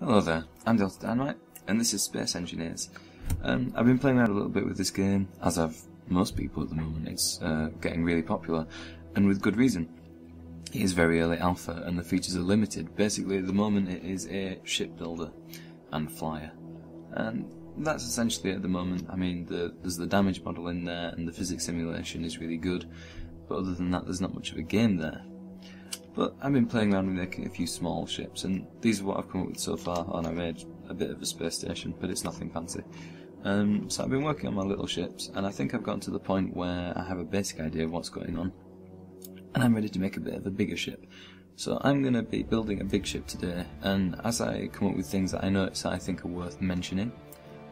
Hello there, I'm Delta Dynamite, and this is Space Engineers. I've been playing around a little bit with this game, as have most people at the moment. It's getting really popular, and with good reason. It is very early alpha, and the features are limited. Basically, at the moment it is a ship builder and flyer. And that's essentially at the moment. I mean, there's the damage model in there, and the physics simulation is really good, but other than that there's not much of a game there. But I've been playing around with making a few small ships, and these are what I've come up with so far, and I made a bit of a space station, but it's nothing fancy. So I've been working on my little ships, and I think I've gotten to the point where I have a basic idea of what's going on, and I'm ready to make a bit of a bigger ship. So I'm going to be building a big ship today, and as I come up with things that I notice that I think are worth mentioning,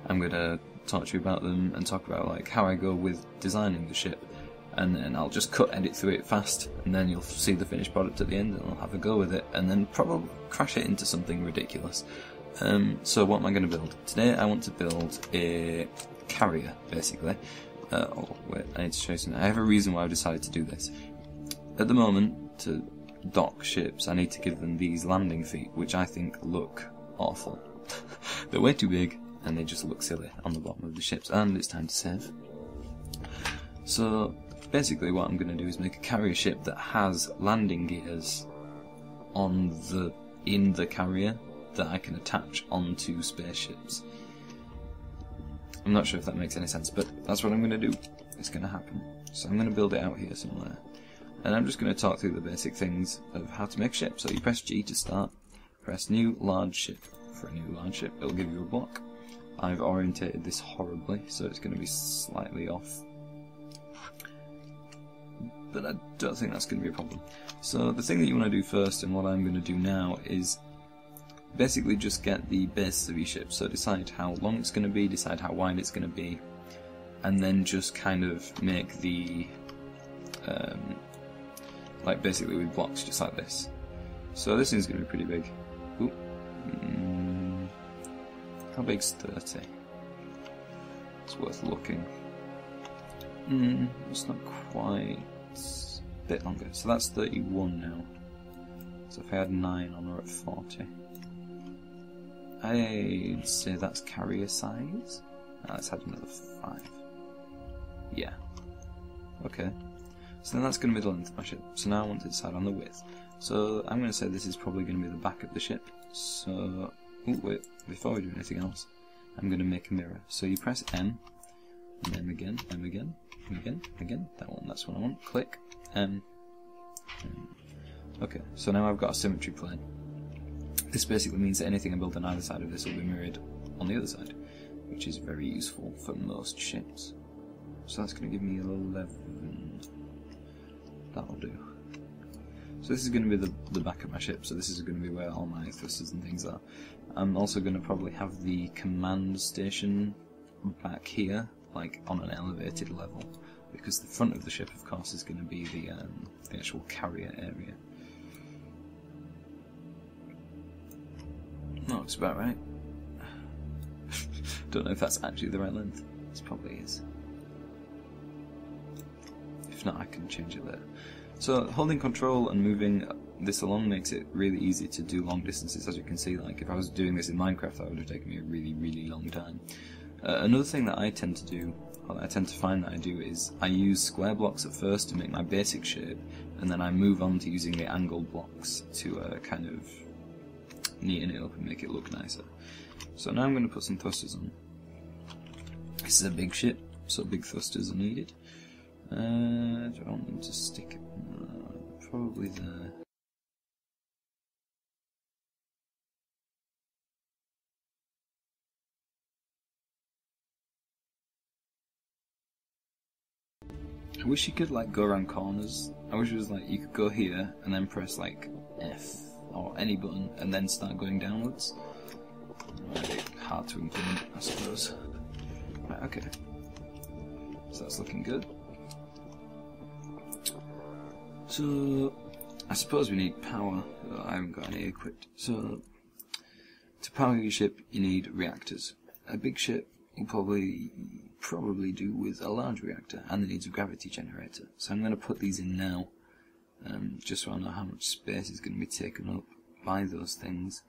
I'm going to talk to you about them and talk about like how I go with designing the ship. And I'll just edit through it fast, and then you'll see the finished product at the end, and I'll have a go with it, and then probably crash it into something ridiculous. So what am I going to build? Today I want to build a carrier, basically. Oh, wait, I need to show you something. I have a reason why I've decided to do this. At the moment, to dock ships, I need to give them these landing feet, which I think look awful. They're way too big, and they just look silly on the bottom of the ships, and it's time to save. So basically what I'm going to do is make a carrier ship that has landing gears in the carrier that I can attach onto spaceships. I'm not sure if that makes any sense, but that's what I'm going to do. It's going to happen. So I'm going to build it out here somewhere. And I'm just going to talk through the basic things of how to make ships. So you press G to start, press new large ship. For a new large ship, it'll give you a block. I've orientated this horribly, so it's going to be slightly off. But I don't think that's going to be a problem. So the thing that you want to do first, and what I'm going to do now, is basically just get the base of your ship. So decide how long it's going to be, decide how wide it's going to be, and then just kind of make the like basically with blocks just like this. So this thing's going to be pretty big. Ooh. How big's 30? It's worth looking. It's not quite. It's a bit longer. So that's 31 now. So if I add 9 on, we're at 40. I'd say that's carrier size. Let's add another 5. Yeah. Okay. So then that's going to be the length of my ship. So now I want to decide on the width. So I'm going to say this is probably going to be the back of the ship. So, oh wait, before we do anything else, I'm going to make a mirror. So you press M, and M again, M again. Again, that one, that's what I want. Click, okay, so now I've got a symmetry plane. This basically means that anything I build on either side of this will be mirrored on the other side, which is very useful for most ships. So that's going to give me 11. That'll do. So this is going to be the back of my ship, so this is going to be where all my thrusters and things are. I'm also going to probably have the command station back here, like on an elevated level, because the front of the ship, of course, is going to be the actual carrier area. No, it's about right. Don't know if that's actually the right length. It probably is. If not, I can change it later. So holding control and moving this along makes it really easy to do long distances. As you can see, like if I was doing this in Minecraft, that would have taken me a really, really long time. Another thing that I tend to do, or I tend to find that I do, is I use square blocks at first to make my basic shape, and then I move on to using the angled blocks to kind of neaten it up and make it look nicer. So now I'm going to put some thrusters on. This is a big ship, so big thrusters are needed. Do I want them to stick? Probably there. I wish you could like go around corners. I wish it was like you could go here and then press like F or any button and then start going downwards. Really hard to implement, I suppose. Right, okay. So that's looking good. So I suppose we need power. I haven't got any equipped. So to power your ship, you need reactors. A big ship will probably do with a large reactor and the needs of gravity generator. So I'm going to put these in now, just so I know how much space is going to be taken up by those things.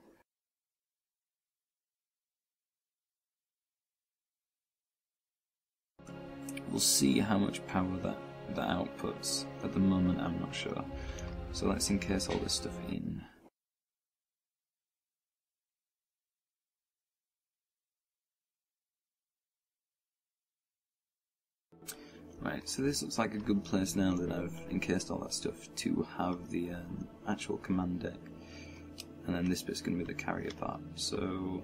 we'll see how much power that outputs. At the moment, I'm not sure. So let's encase all this stuff in. Right, so this looks like a good place now that I've encased all that stuff to have the actual command deck. And then this bit's going to be the carrier part. So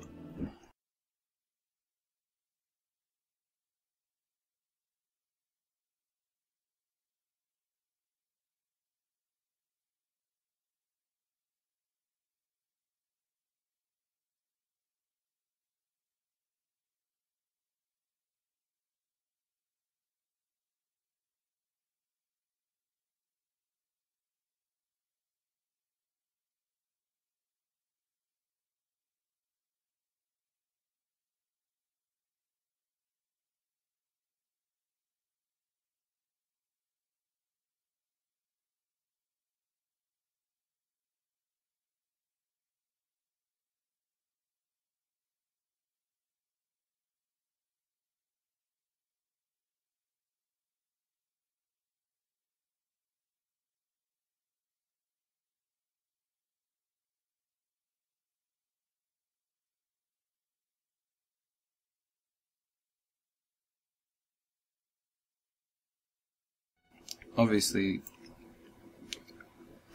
obviously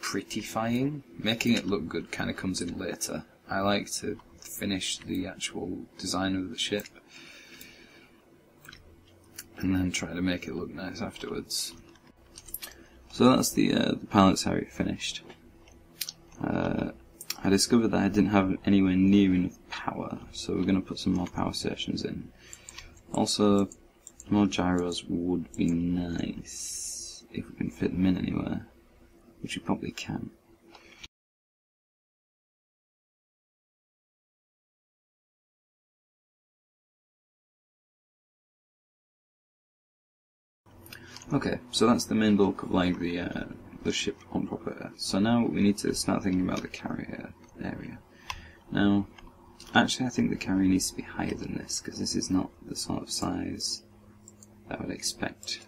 prettifying, making it look good kind of comes in later. I like to finish the actual design of the ship and then try to make it look nice afterwards. So that's the pilot's area finished. I discovered that I didn't have anywhere near enough power, so we're going to put some more power stations in. Also, more gyros would be nice if we can fit them in anywhere, which we probably can. Okay, so that's the main bulk of like the ship on proper Earth. So now we need to start thinking about the carrier area. Now, actually I think the carrier needs to be higher than this, because this is not the sort of size that I would expect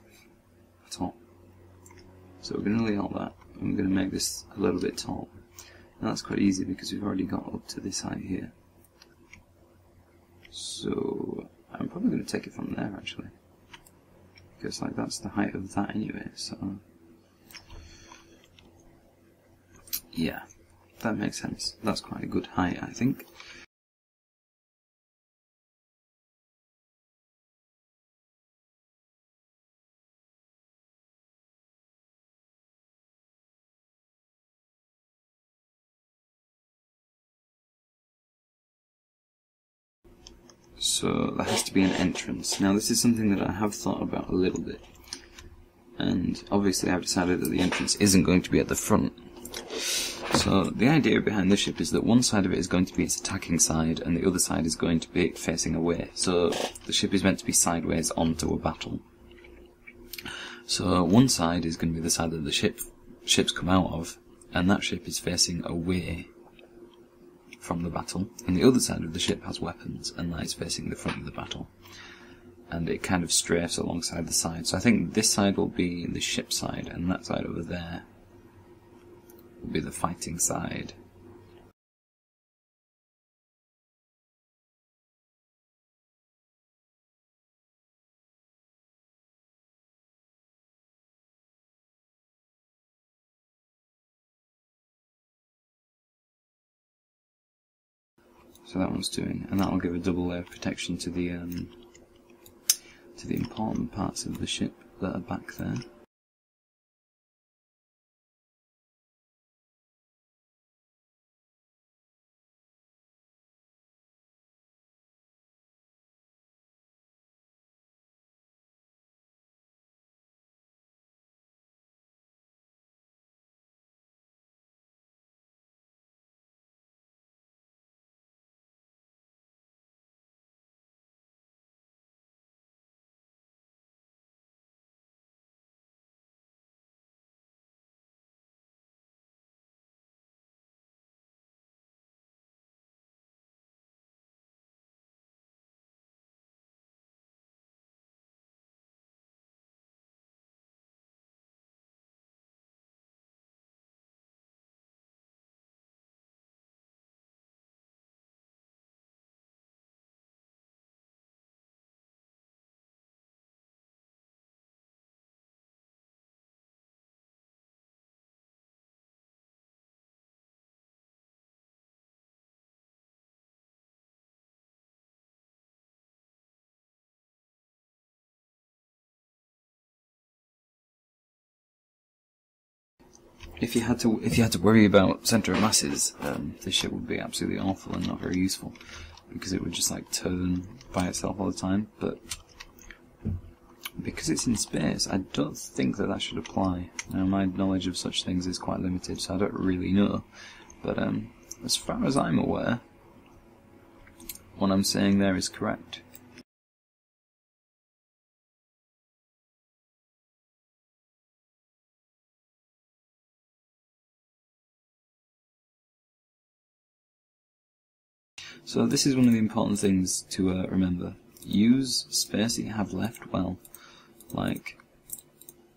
at all. So we're going to delete all that, and we're going to make this a little bit tall. Now that's quite easy because we've already got up to this height here. So I'm probably going to take it from there actually, because like that's the height of that anyway, so yeah, that makes sense. That's quite a good height, I think. So there has to be an entrance. Now this is something that I have thought about a little bit, and obviously I've decided that the entrance isn't going to be at the front. So the idea behind this ship is that one side of it is going to be its attacking side, and the other side is going to be facing away. So the ship is meant to be sideways onto a battle. So one side is going to be the side that the ships come out of, and that ship is facing away from the battle, and the other side of the ship has weapons, and that is facing the front of the battle. And it kind of strafes alongside the side. So I think this side will be the ship side, and that side over there will be the fighting side. So that one's doing, and that will give a double layer of protection to the important parts of the ship that are back there. if you had to worry about centre of masses, this ship would be absolutely awful and not very useful, because it would just like turn by itself all the time. But because it's in space, I don't think that should apply. Now, my knowledge of such things is quite limited, so I don't really know. But as far as I'm aware, what I'm saying there is correct. So this is one of the important things to remember. Use space that you have left well. Like,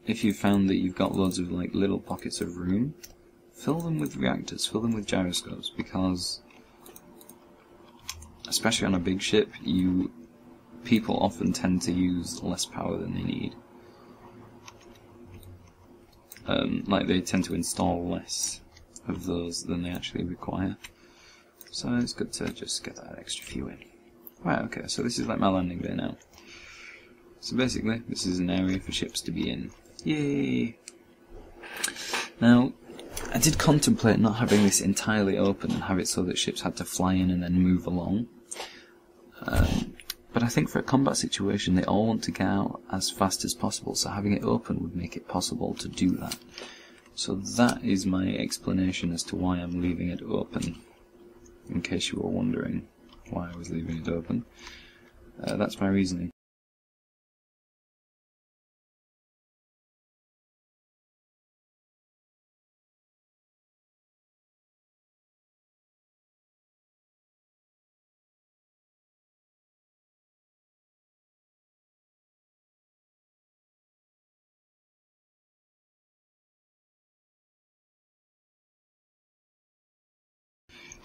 if you found that you've got loads of like little pockets of room, fill them with reactors, fill them with gyroscopes, because especially on a big ship, people often tend to use less power than they need. Like they tend to install less of those than they actually require. So it's good to just get that extra few in. Right, okay, so this is like my landing bay now. So basically, this is an area for ships to be in. Yay! Now, I did contemplate not having this entirely open and have it so that ships had to fly in and then move along. But I think for a combat situation, they all want to get out as fast as possible, so having it open would make it possible to do that. So that is my explanation as to why I'm leaving it open. In case you were wondering why I was leaving it open. That's my reasoning.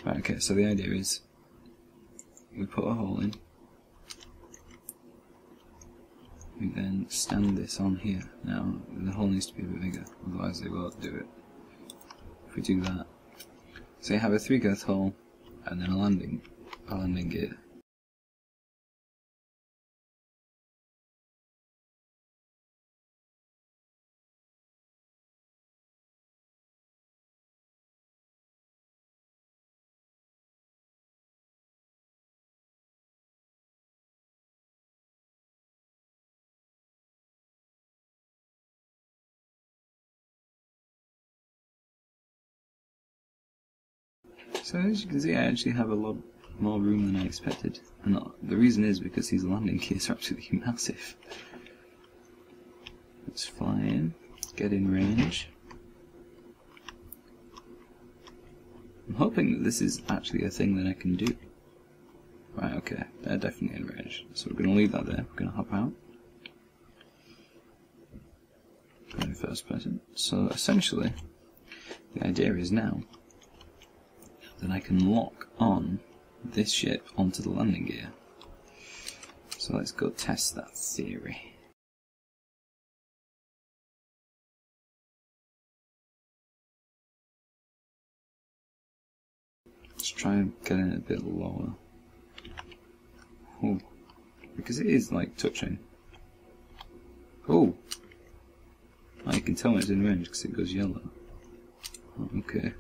Right, okay, so the idea is we put a hole in, we then stand this on here. Now, the hole needs to be a bit bigger, otherwise they won't do it. If we do that, so you have a 3-girth hole, and then a landing gear. So as you can see, I actually have a lot more room than I expected, and the reason is because these landing gears are absolutely massive. Let's fly in, get in range. I'm hoping that this is actually a thing that I can do. Right, okay, they're definitely in range, so we're going to leave that there, we're going to hop out. Go in first person. So essentially, the idea is now that I can lock on this ship onto the landing gear. So let's go test that theory. Let's try and get it a bit lower. Oh, because it is like touching. Oh, you can tell when it's in range because it goes yellow. Oh, okay.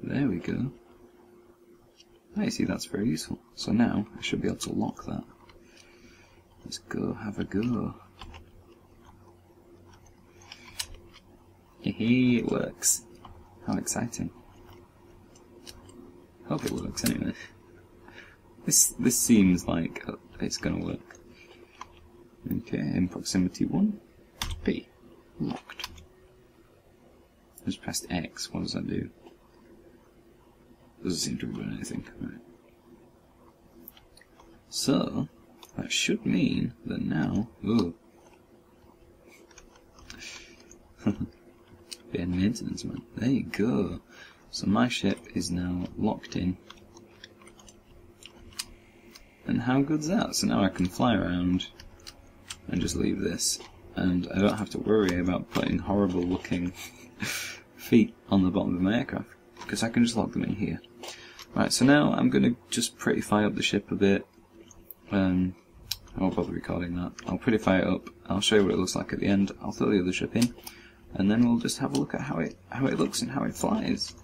There we go. I see, that's very useful. So now I should be able to lock that. Let's go have a go. Hey, it works. How exciting. Hope it works anyway. This seems like it's gonna work. Okay, in proximity 1. P. Locked. Just pressed X. What does that do? Doesn't seem to be doing anything. Right. So, that should mean that now... Ooh. Bit of maintenance, man. There you go. So my ship is now locked in. And how good's that? So now I can fly around and just leave this. And I don't have to worry about putting horrible looking feet on the bottom of my aircraft, because I can just lock them in here. Right, so now I'm going to just prettify up the ship a bit. I won't bother recording that. I'll prettify it up, I'll show you what it looks like at the end, I'll throw the other ship in, and then we'll just have a look at how it looks and how it flies.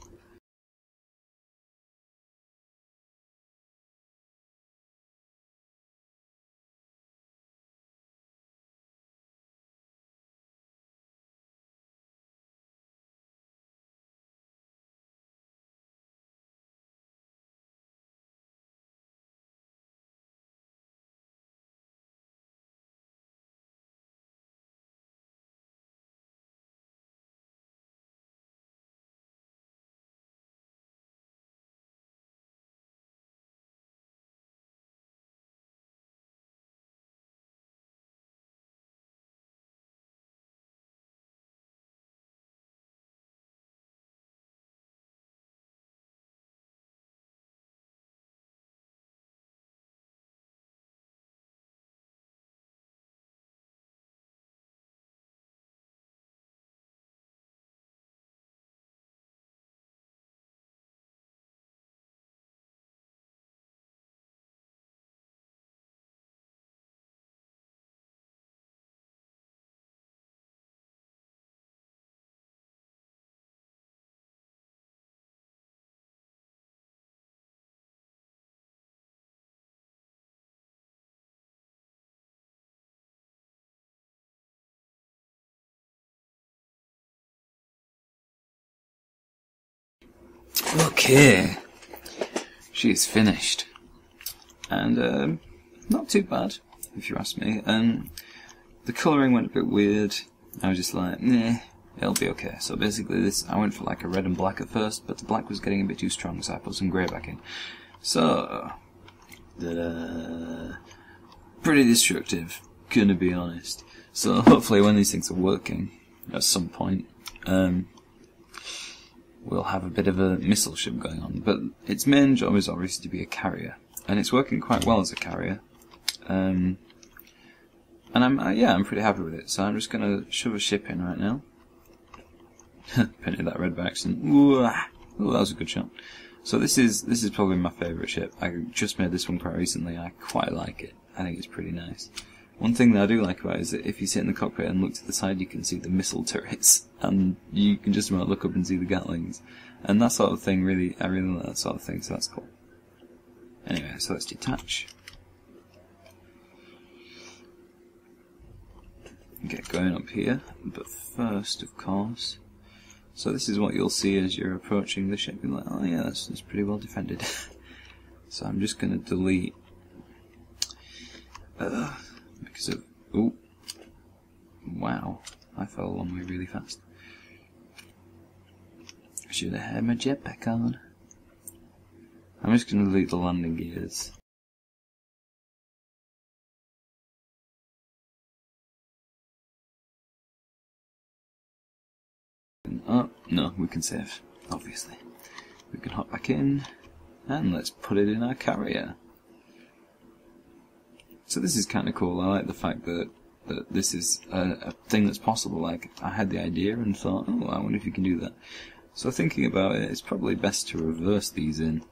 Okay, she's finished, and not too bad, if you ask me. The colouring went a bit weird. I was just like, nah, it'll be okay. So basically I went for like a red and black at first, but the black was getting a bit too strong, so I put some grey back in. So, pretty destructive, gonna be honest. So hopefully when these things are working, at some point, we'll have a bit of a missile ship going on. But its main job is obviously to be a carrier, and it's working quite well as a carrier. And I'm pretty happy with it. So I'm just gonna shove a ship in right now. Painted that red by accident. Ooh, that was a good shot. So this is probably my favourite ship. I just made this one quite recently. I quite like it. I think it's pretty nice. One thing that I do like about it is that if you sit in the cockpit and look to the side, you can see the missile turrets, and you can just about look up and see the Gatlings. And that sort of thing, I really like that sort of thing, so that's cool. Anyway, so let's detach. Get going up here, but first, of course, so this is what you'll see as you're approaching the ship. You're like, oh yeah, that's pretty well defended. So I'm just going to delete, because of, ooh, wow, I fell a long way really fast. I should have had my jetpack on. I'm just going to delete the landing gears. Oh, no, we can save, obviously. We can hop back in, and let's put it in our carrier. So this is kind of cool. I like the fact that this is a thing that's possible. Like, I had the idea and thought, oh, I wonder if you can do that. So thinking about it, it's probably best to reverse these in.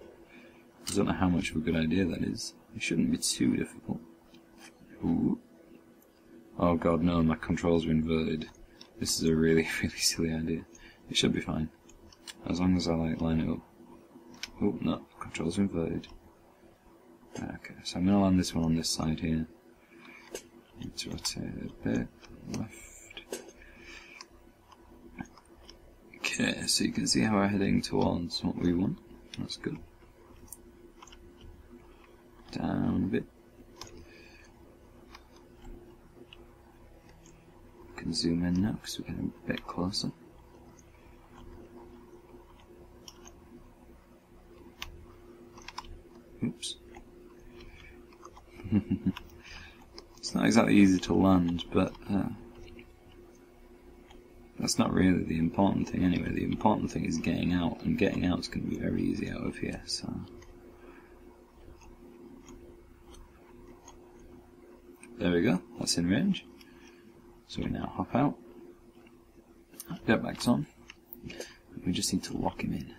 I don't know how much of a good idea that is. It shouldn't be too difficult. Ooh. Oh god, no, my controls are inverted. This is a really, really silly idea. It should be fine. As long as I line it up. Oh, no, controls are inverted. Okay, so I'm going to land this one on this side here. Let's rotate a bit, left. Okay, so you can see how we're heading towards what we want. That's good. Down a bit. We can zoom in now because we're getting a bit closer. Oops. It's not exactly easy to land, but that's not really the important thing anyway. The important thing is getting out, and getting out is going to be very easy out of here, so... There we go, that's in range. So we now hop out, jetpack's on, we just need to lock him in.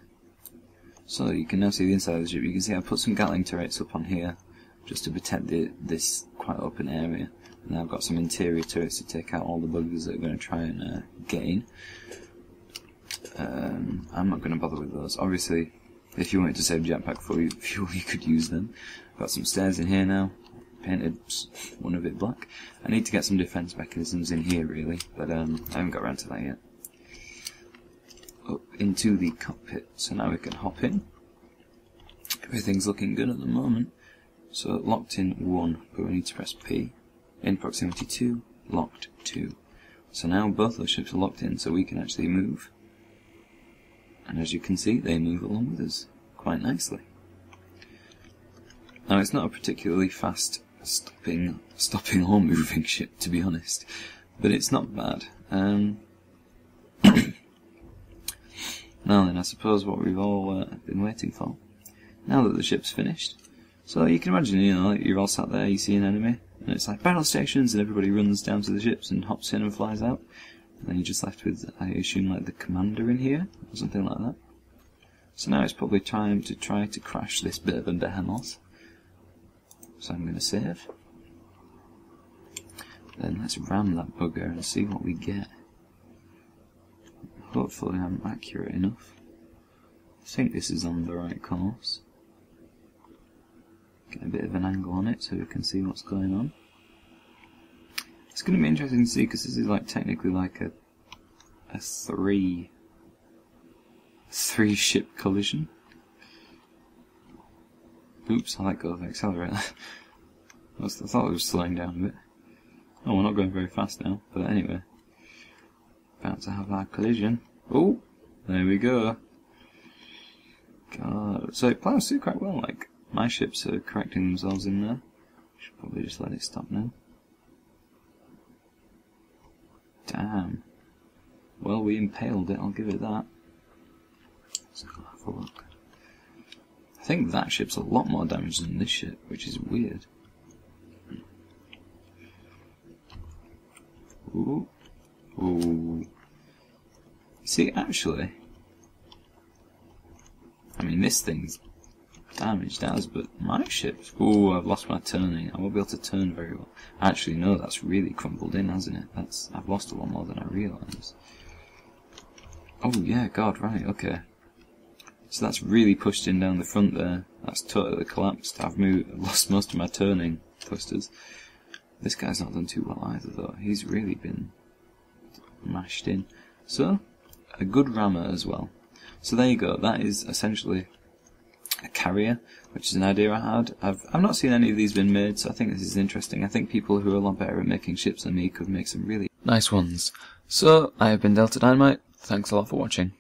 So you can now see the inside of the ship. You can see I put some Gatling turrets up on here, just to protect this quite open area. And I've got some interior turrets to take out all the buggers that are going to try and get in. I'm not going to bother with those. Obviously, if you wanted to save jetpack fuel, you could use them. Got some stairs in here now. Painted one of it black. I need to get some defense mechanisms in here really, but I haven't got around to that yet. Up into the cockpit, so now we can hop in. Everything's looking good at the moment. So locked in 1, but we need to press P. In proximity 2, locked 2. So now both those ships are locked in, so we can actually move. And as you can see, they move along with us quite nicely. Now it's not a particularly fast stopping or moving ship, to be honest, but it's not bad. Now then, I suppose what we've all been waiting for. Now that the ship's finished, so you can imagine, you know, you're all sat there, you see an enemy, and it's like battle stations, and everybody runs down to the ships and hops in and flies out. And then you're just left with, I assume, like the commander in here, or something like that. So now it's probably time to try to crash this bit of a behemoth. So I'm going to save. Then let's ram that bugger and see what we get. Hopefully I'm accurate enough. I think this is on the right course. Get a bit of an angle on it so we can see what's going on. It's going to be interesting to see, because this is like technically like a three ship collision. Oops, I let go of the accelerator. I thought it was slowing down a bit. Oh, we're not going very fast now, but anyway. About to have our collision. Oh, there we go. God, so it plows through quite well, like, my ships are correcting themselves in there. Should probably just let it stop now. Damn. Well, we impaled it, I'll give it that. Let's go have a look. I think that ship's a lot more damage than this ship, which is weird. Ooh. Ooh. See, actually, I mean, this thing's damaged as, but my ship's... Ooh, I've lost my turning. I won't be able to turn very well. Actually, no, that's really crumbled in, hasn't it? I've lost a lot more than I realised. Oh, yeah, God, right, okay. So that's really pushed in down the front there. That's totally collapsed. I've lost most of my turning thrusters. This guy's not done too well either, though. He's really been mashed in. So, a good rammer as well. So there you go. That is essentially a carrier, which is an idea I had. I've not seen any of these been made, so I think this is interesting. I think people who are a lot better at making ships than me could make some really nice ones. So, I have been Delta Dynamite. Thanks a lot for watching.